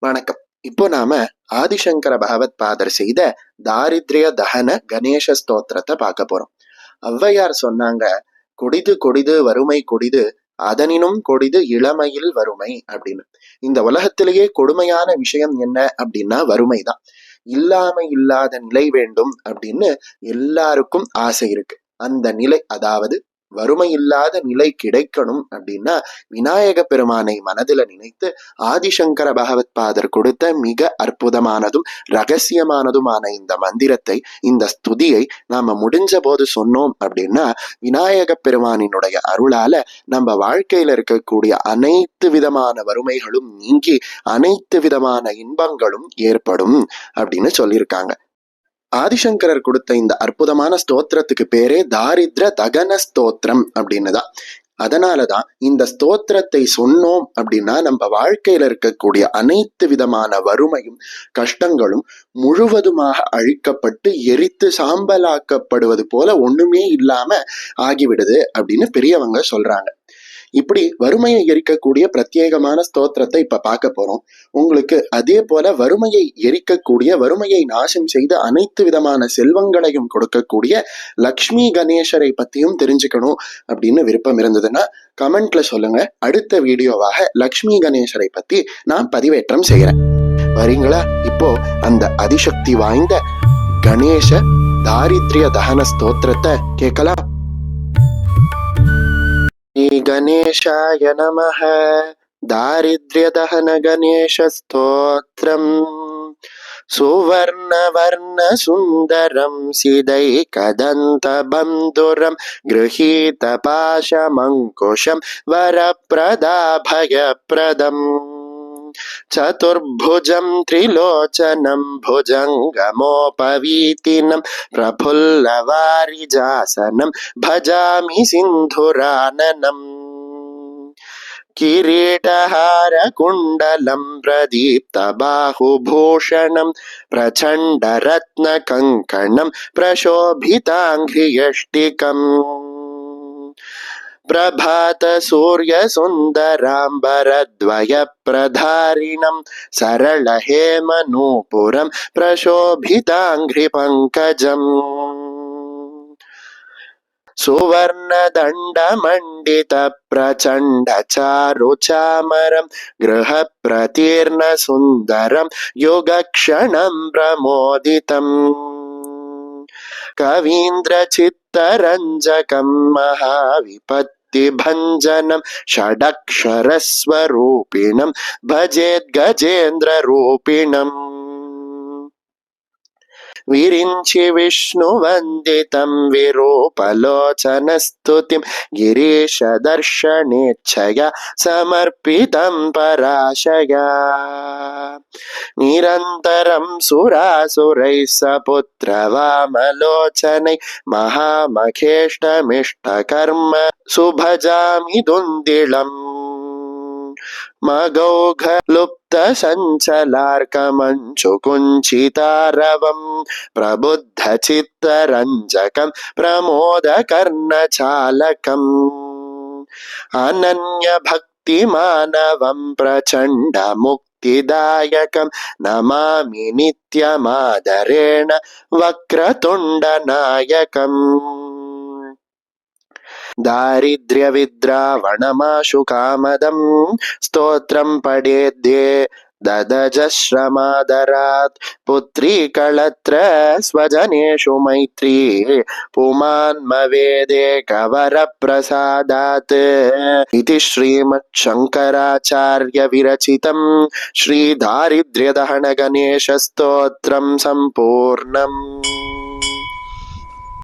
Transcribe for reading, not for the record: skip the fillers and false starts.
வணக்கம். இப்போ நாம ஆதிசங்கர பகவத் பாதர் செய்த தாரித்ரிய தகன கணேச ஸ்தோத்திரத்தை பார்க்க போறோம். ஔவையார் சொன்னாங்க, கொடிது கொடிது வறுமை கொடிது, அதனினும் கொடிது இளமையில் வறுமை அப்படின்னு. இந்த உலகத்திலேயே கொடுமையான விஷயம் என்ன அப்படின்னா வறுமைதான். இல்லாமை இல்லாத நிலை வேண்டும் அப்படின்னு எல்லாருக்கும் ஆசை இருக்கு. அந்த நிலை, அதாவது வறுமை இல்லாத நிலை கிடைக்கணும் அப்படின்னா விநாயக பெருமானை மனதில நினைத்து ஆதிசங்கர பகவத் பாதர் கொடுத்த மிக அற்புதமானதும் ரகசியமானதுமான இந்த மந்திரத்தை, இந்த ஸ்துதியை நாம முடிஞ்ச போது சொன்னோம் அப்படின்னா விநாயக பெருமானினுடைய அருளால நம்ம வாழ்க்கையில இருக்கக்கூடிய அனைத்து விதமான வறுமைகளும் நீங்கி அனைத்து விதமான இன்பங்களும் ஏற்படும் அப்படின்னு சொல்லியிருக்காங்க. ஆதிசங்கரர் கொடுத்த இந்த அற்புதமான ஸ்தோத்திரத்துக்கு பேரே தாரித்ர தகன ஸ்தோத்திரம் அப்படின்னு தான். அதனாலதான் இந்த ஸ்தோத்திரத்தை சொன்னோம் அப்படின்னா நம்ம வாழ்க்கையில இருக்கக்கூடிய அனைத்து விதமான வறுமையும் கஷ்டங்களும் முழுவதுமாக அழிக்கப்பட்டு எரித்து சாம்பலாக்கப்படுவது போல ஒண்ணுமே இல்லாம ஆகிவிடுது அப்படின்னு பெரியவங்க சொல்றாங்க. இப்படி வறுமையை எரிக்கக்கூடிய பிரத்யேகமான ஸ்தோத்திரத்தை இப்ப பார்க்க போறோம். உங்களுக்கு அதே போல வறுமையை எரிக்கக்கூடிய, வறுமையை நாசம் செய்து அனைத்து விதமான செல்வங்களையும் கொடுக்கக்கூடிய லக்ஷ்மி கணேசரை பத்தியும் தெரிஞ்சுக்கணும் அப்படின்னு விருப்பம் இருந்ததுன்னா கமெண்ட்ல சொல்லுங்க. அடுத்த வீடியோவாக லக்ஷ்மி கணேசரை பத்தி நான் பதிவேற்றம் செய்யறேன். வரீங்களா? இப்போ அந்த அதிசக்தி வாய்ந்த கணேச தாரித்ரிய தகன ஸ்தோத்திரத்தை கேட்கலாம். गणेशाय नमः. दारिद्र्यदहन गणेश स्तोत्रम् सुवर्णवर्ण सुन्दरं सिदैकदन्तबन्धुरं गृहीतपाशमङ्कुशं वरप्रदाभयप्रदम् चतुर्भुजं त्रिलोचनं भुजङ्गमोपवीतिनं प्रफुल्लवारिजासनं भजामि सिन्धुराननम् किरीटहारकुण्डलं प्रदीप्तबाहुभूषणं प्रचण्डरत्नकङ्कणं प्रशोभिताङ्घ्रियष्टिकम् प्रभातसूर्यसुन्दराम्बरद्वयप्रधारिणं सरलहेमनूपुरं प्रशोभिताङ्घ्रिपङ्कजम् सुवर्णदण्डमण्डितप्रचण्डचारुचामरं गृहप्रतीर्णसुन्दरं योगक्षणं प्रमोदितम् कवीन्द्रचित्तरञ्जकं महाविपत्तिभञ्जनं षडक्षरस्वरूपिणं भजेद्गजेन्द्ररूपिणम् विरिञ्चि विष्णुवन्दितं विरूपलोचनस्तुतिं गिरीशदर्शनेच्छया समर्पितं पराशया निरन्तरं सुरासुरैः सपुत्रवामलोचनै महामखेष्टमिष्टकर्म सुभजामि दुन्दिळम् मगौघलुप्तसञ्चलार्कमञ्चुकुञ्चितारवं प्रबुद्धचित्तरञ्जकं प्रमोदकर्णचालकम् अनन्यभक्तिमानवं प्रचण्डमुक्तिदायकं नमामि नित्यमादरेण वक्रतुण्डनायकम् दारिद्र्यविद्रावणमाशु कामदं स्तोत्रं पठेद्ये ददजश्रमादरात् पुत्री कळत्र स्वजनेषु मैत्री पुमान्मवेदे कवरप्रसादात् इति श्रीमच्छङ्कराचार्य विरचितं श्रीदारिद्र्यदहन गणेश स्तोत्रं सम्पूर्णम्.